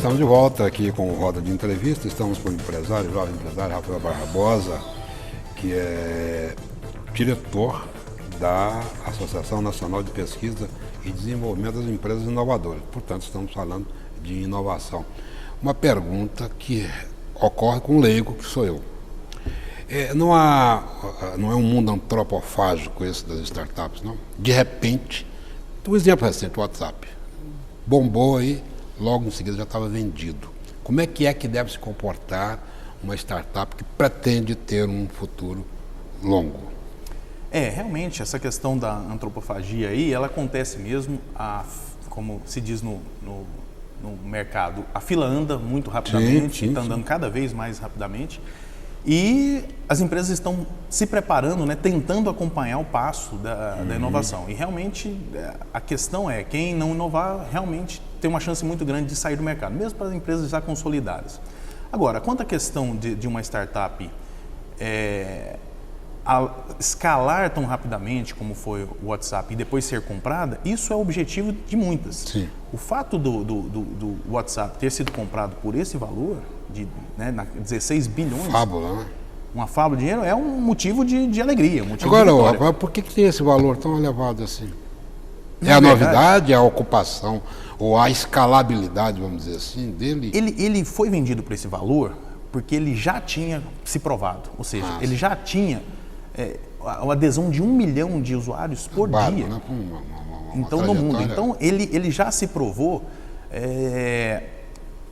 estamos de volta aqui com o Roda de Entrevista. Estamos com o empresário, jovem empresário Rafael Barbosa, que é diretor da Associação Nacional de Pesquisa e Desenvolvimento das Empresas Inovadoras. Portanto, estamos falando de inovação. Uma pergunta que ocorre com um leigo, que sou eu. Não é um mundo antropofágico esse das startups, não? De repente, um exemplo recente, o WhatsApp. Bombou aí, logo em seguida já estava vendido. Como é que deve se comportar uma startup que pretende ter um futuro longo? Realmente, essa questão da antropofagia aí, ela acontece mesmo, como se diz no mercado, a fila anda muito rapidamente, está andando cada vez mais rapidamente, e as empresas estão se preparando, né, tentando acompanhar o passo da inovação. E realmente a questão é, quem não inovar realmente tem uma chance muito grande de sair do mercado, mesmo para as empresas já consolidadas. Agora, quanto à questão de uma startup escalar tão rapidamente como foi o WhatsApp e depois ser comprada, isso é o objetivo de muitas. Sim. O fato do WhatsApp ter sido comprado por esse valor, de 16 bilhões, Fábula, né? Uma fábula de dinheiro, é um motivo de alegria, um motivo Agora, de vitória. Rafael, por que tem esse valor tão elevado assim? Na a verdade, novidade, a ocupação ou a escalabilidade, vamos dizer assim, dele? Ele foi vendido por esse valor porque ele já tinha se provado, ou seja, ele já tinha a adesão de 1 milhão de usuários por dia. Né? Então, no mundo. Então, ele já se provou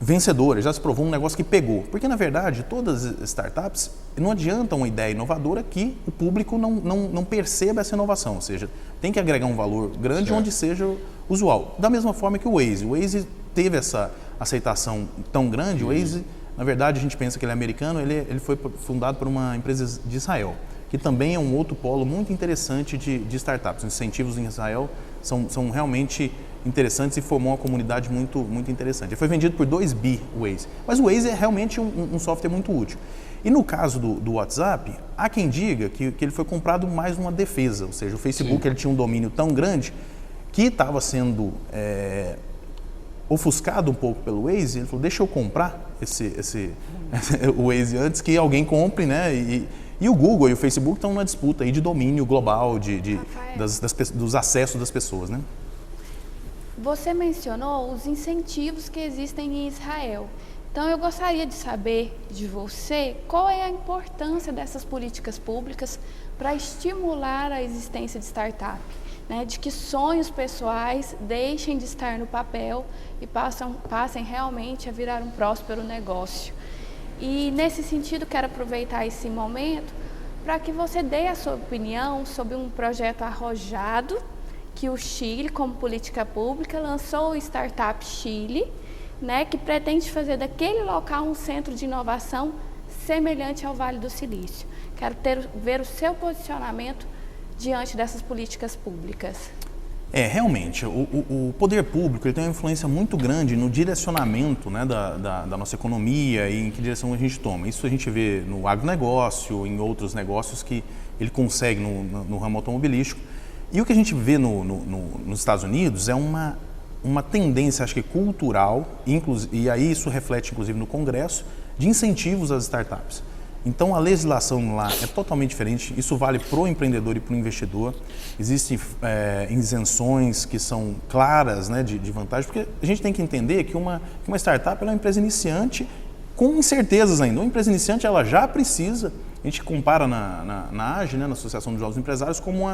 vencedor, já se provou um negócio que pegou. Porque, na verdade, todas as startups, não adianta uma ideia inovadora que o público não perceba essa inovação. Ou seja, tem que agregar um valor grande onde seja usual. Da mesma forma que o Waze. O Waze teve essa aceitação tão grande. O Waze, na verdade, a gente pensa que ele é americano, ele foi fundado por uma empresa de Israel, que também é um outro polo muito interessante de startups. Os incentivos em Israel são realmente interessantes e formou uma comunidade muito, muito interessante. Ele foi vendido por 2 bi o Waze, mas o Waze é realmente um software muito útil. E no caso do WhatsApp, há quem diga que ele foi comprado mais uma defesa, ou seja, o Facebook ele tinha um domínio tão grande que estava sendo ofuscado um pouco pelo Waze. Ele falou, deixa eu comprar o Waze antes que alguém compre, né? E o Google e o Facebook estão na disputa aí de domínio global, dos acessos das pessoas, né? Você mencionou os incentivos que existem em Israel. Então, eu gostaria de saber de você qual é a importância dessas políticas públicas para estimular a existência de startup, né? De que sonhos pessoais deixem de estar no papel e passem realmente a virar um próspero negócio. E, nesse sentido, quero aproveitar esse momento para que você dê a sua opinião sobre um projeto arrojado que o Chile, como política pública, lançou o Startup Chile, né, que pretende fazer daquele local um centro de inovação semelhante ao Vale do Silício. Quero ver o seu posicionamento diante dessas políticas públicas. Realmente, o poder público ele tem uma influência muito grande no direcionamento, né, da nossa economia e em que direção a gente toma. Isso a gente vê no agronegócio, em outros negócios que ele consegue no ramo automobilístico. E o que a gente vê nos Estados Unidos é uma tendência, acho que cultural, e aí isso reflete inclusive no Congresso, de incentivos às startups. Então a legislação lá é totalmente diferente, isso vale para o empreendedor e para o investidor. Existem isenções que são claras, né, de vantagem, porque a gente tem que entender que uma startup ela é uma empresa iniciante com incertezas ainda. Uma empresa iniciante ela já precisa, a gente compara na AGE, né, na Associação dos Jovens Empresários, como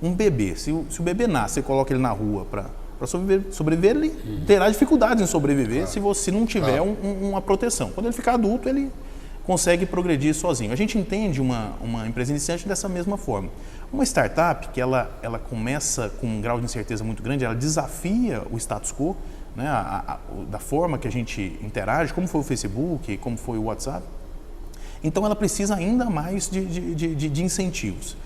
um bebê. Se o bebê nasce, você coloca ele na rua para sobreviver, ele terá dificuldades em sobreviver se você não tiver uma proteção. Quando ele ficar adulto, ele consegue progredir sozinho. A gente entende uma empresa iniciante dessa mesma forma. Uma startup que ela começa com um grau de incerteza muito grande, ela desafia o status quo, né, da forma que a gente interage, como foi o Facebook, como foi o WhatsApp. Então ela precisa ainda mais de incentivos.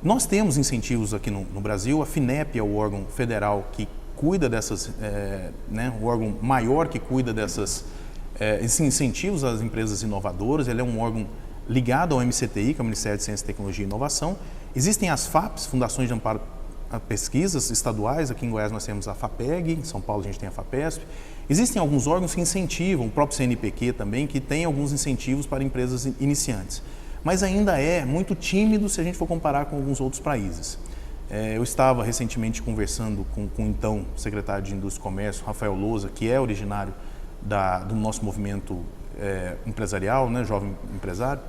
Nós temos incentivos aqui no Brasil, a FINEP é o órgão federal que cuida dessas, né, o órgão maior que cuida esses incentivos às empresas inovadoras. Ele é um órgão ligado ao MCTI, que é o Ministério de Ciência, Tecnologia e Inovação. Existem as FAPs, Fundações de Amparo pesquisas estaduais, aqui em Goiás nós temos a FAPEG, em São Paulo a gente tem a FAPESP. Existem alguns órgãos que incentivam, o próprio CNPq também, que tem alguns incentivos para empresas iniciantes. Mas ainda é muito tímido se a gente for comparar com alguns outros países. Eu estava recentemente conversando com o então secretário de Indústria e Comércio, Rafael Lousa, que é originário do nosso movimento empresarial, né, jovem empresário,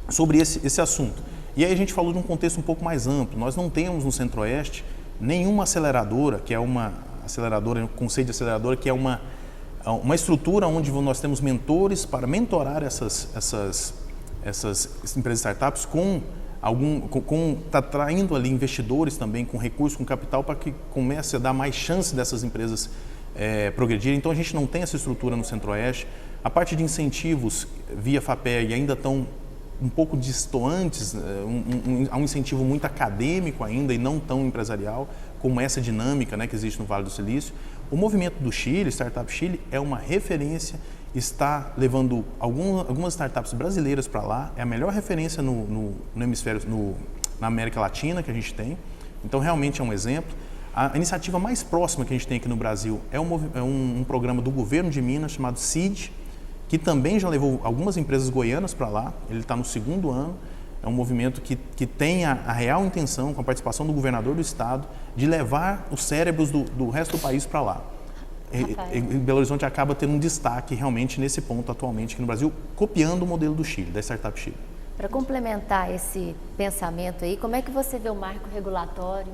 sobre esse assunto. E aí a gente falou de um contexto um pouco mais amplo. Nós não temos no Centro-Oeste nenhuma aceleradora, que é uma aceleradora, um conceito de aceleradora, que é uma estrutura onde nós temos mentores para mentorar essas empresas startups está atraindo ali investidores também com recursos, com capital, para que comece a dar mais chance dessas empresas progredirem. Então a gente não tem essa estrutura no Centro-Oeste. A parte de incentivos via FAPEG ainda estão um pouco distantes, há um incentivo muito acadêmico ainda e não tão empresarial, como essa dinâmica, né, que existe no Vale do Silício. O movimento do Chile, Startup Chile, é uma referência, está levando algumas startups brasileiras para lá, é a melhor referência no hemisfério, na América Latina que a gente tem, então realmente é um exemplo. A iniciativa mais próxima que a gente tem aqui no Brasil é um programa do governo de Minas chamado CID, que também já levou algumas empresas goianas para lá, ele está no 2º ano. É um movimento que tem a real intenção, com a participação do governador do estado, de levar os cérebros do resto do país para lá. E Belo Horizonte acaba tendo um destaque realmente nesse ponto atualmente aqui no Brasil, copiando o modelo do Chile, da Startup Chile. Para complementar esse pensamento aí, como é que você vê o marco regulatório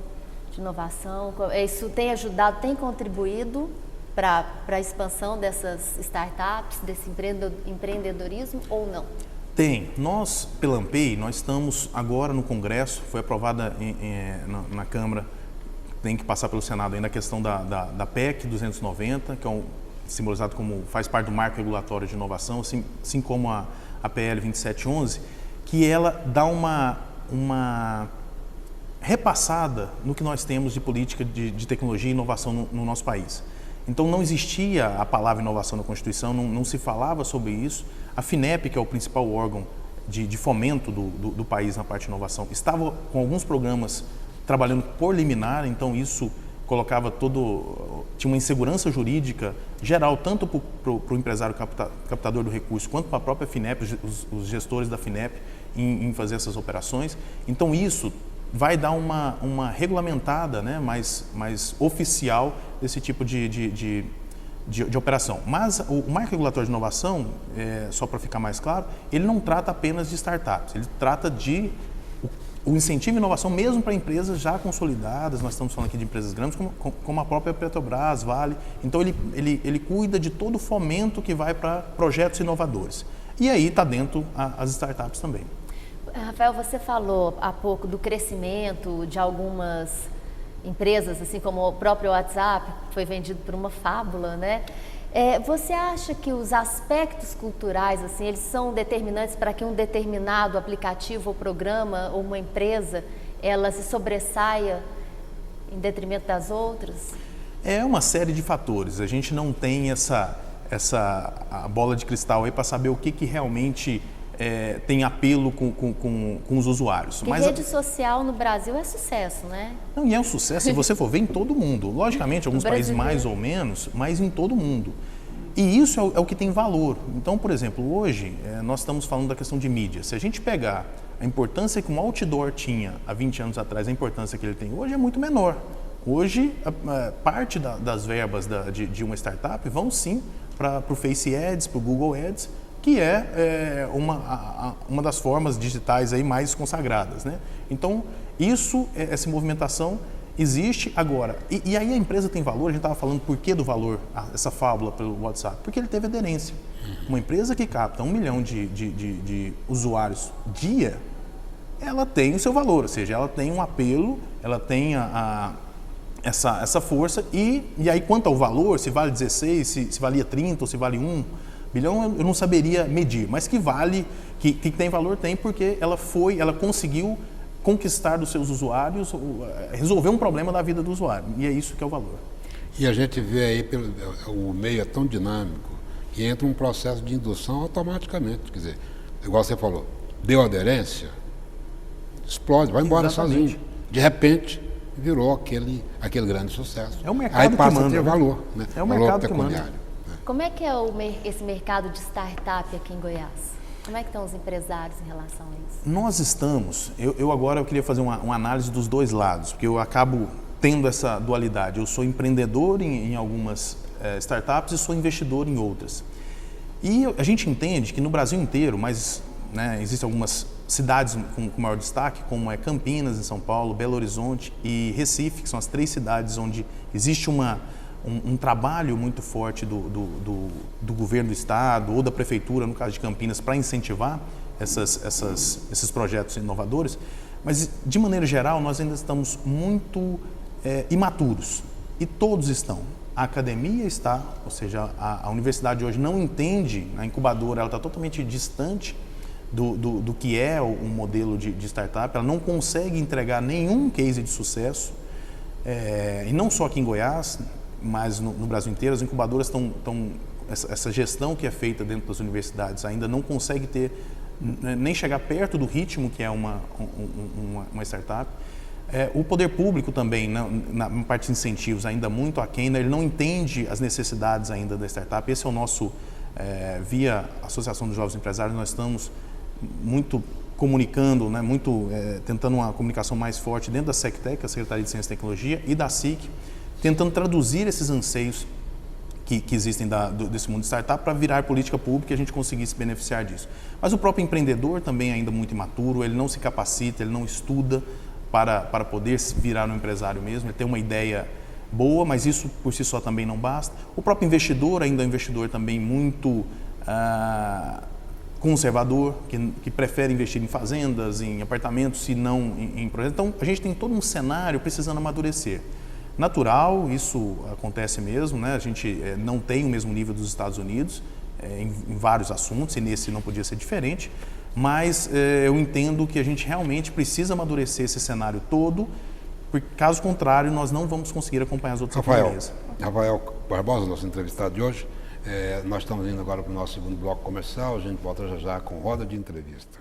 de inovação? Isso tem ajudado, tem contribuído para a expansão dessas startups, desse empreendedorismo ou não? Tem. Nós, pela ANPEI, nós estamos agora no Congresso, foi aprovada na Câmara, tem que passar pelo Senado ainda a questão da PEC 290, que é simbolizado como, faz parte do marco regulatório de inovação, assim como a PL 2711, que ela dá uma repassada no que nós temos de política de tecnologia e inovação no nosso país. Então não existia a palavra inovação na Constituição, não se falava sobre isso. A FINEP, que é o principal órgão de fomento do país na parte de inovação, estava com alguns programas trabalhando por liminar, então isso colocava tinha uma insegurança jurídica geral, tanto para o empresário captador do recurso, quanto para a própria FINEP, os gestores da FINEP, em fazer essas operações. Então isso vai dar uma regulamentada, né, mais oficial desse tipo de operação. Mas o marco regulatório de inovação, só para ficar mais claro, ele não trata apenas de startups, ele trata o incentivo à inovação mesmo para empresas já consolidadas. Nós estamos falando aqui de empresas grandes como a própria Petrobras, Vale. Então ele cuida de todo o fomento que vai para projetos inovadores. E aí está dentro as startups também. Rafael, você falou há pouco do crescimento de algumas empresas, assim como o próprio WhatsApp, foi vendido por uma fábula, né? Você acha que os aspectos culturais, assim, eles são determinantes para que um determinado aplicativo ou programa ou uma empresa, ela se sobressaia em detrimento das outras? É uma série de fatores. A gente não tem a bola de cristal aí para saber o que realmente tem apelo com os usuários. Mas rede social no Brasil é sucesso, né? Não, e é um sucesso se você for ver em todo mundo. Logicamente, alguns países mais ou menos, mas em todo mundo. E isso é o que tem valor. Então, por exemplo, hoje nós estamos falando da questão de mídia. Se a gente pegar a importância que um outdoor tinha há 20 anos atrás, a importância que ele tem hoje é muito menor. Hoje, parte das verbas de uma startup vão sim para o Face Ads, para o Google Ads, que é uma das formas digitais aí mais consagradas, né? Então, essa movimentação existe agora. E aí a empresa tem valor, a gente estava falando por que do valor, essa fábula pelo WhatsApp, porque ele teve aderência. Uma empresa que capta 1 milhão de usuários dia, ela tem o seu valor, ou seja, ela tem um apelo, ela tem essa força, e aí quanto ao valor, se vale 16, se valia 30 ou se vale 1 bilhão, eu não saberia medir, mas que vale, que tem valor, tem, porque ela conseguiu conquistar dos seus usuários, resolver um problema da vida do usuário, e é isso que é o valor. E a gente vê aí, o meio é tão dinâmico, que entra um processo de indução automaticamente, quer dizer, igual você falou, deu aderência, explode, vai embora sozinho. De repente, virou aquele grande sucesso. É o mercado aí que passa manda, a ter né? valor, né? É o valor mercado que pecuniário. manda. Como é que é esse mercado de startup aqui em Goiás? Como é que estão os empresários em relação a isso? Nós estamos, agora eu queria fazer uma análise dos dois lados, porque eu acabo tendo essa dualidade. Eu sou empreendedor em algumas startups e sou investidor em outras. E a gente entende que no Brasil inteiro, mas né, existem algumas cidades com maior destaque, como é Campinas, em São Paulo, Belo Horizonte e Recife, que são as 3 cidades onde existe um trabalho muito forte do governo do estado ou da prefeitura, no caso de Campinas, para incentivar esses projetos inovadores, mas de maneira geral nós ainda estamos muito imaturos e todos estão. A academia está, ou seja, a universidade hoje não entende, a incubadora ela está totalmente distante do que é um modelo de startup, ela não consegue entregar nenhum case de sucesso, e não só aqui em Goiás, mas no Brasil inteiro. As incubadoras essa gestão que é feita dentro das universidades ainda não consegue nem chegar perto do ritmo que é uma startup. O poder público também, na parte de incentivos, ainda muito aquém, ele não entende as necessidades ainda da startup. Esse é o nosso, via Associação dos Jovens Empresários, nós estamos muito comunicando, né, tentando uma comunicação mais forte dentro da SECTEC, a Secretaria de Ciência e Tecnologia, e da SIC, tentando traduzir esses anseios que existem desse mundo de startup para virar política pública e a gente conseguir se beneficiar disso. Mas o próprio empreendedor também é ainda muito imaturo, ele não se capacita, ele não estuda para poder virar um empresário mesmo, ele tem uma ideia boa, mas isso por si só também não basta. O próprio investidor ainda é um investidor também muito conservador, que prefere investir em fazendas, em apartamentos, se não em projetos. Então, a gente tem todo um cenário precisando amadurecer. Natural, isso acontece mesmo, né? A gente não tem o mesmo nível dos Estados Unidos em vários assuntos, e nesse não podia ser diferente, mas eu entendo que a gente realmente precisa amadurecer esse cenário todo, porque caso contrário nós não vamos conseguir acompanhar as outras economias. Rafael Barbosa, nosso entrevistado de hoje, nós estamos indo agora para o nosso segundo bloco comercial, a gente volta já com roda de entrevista.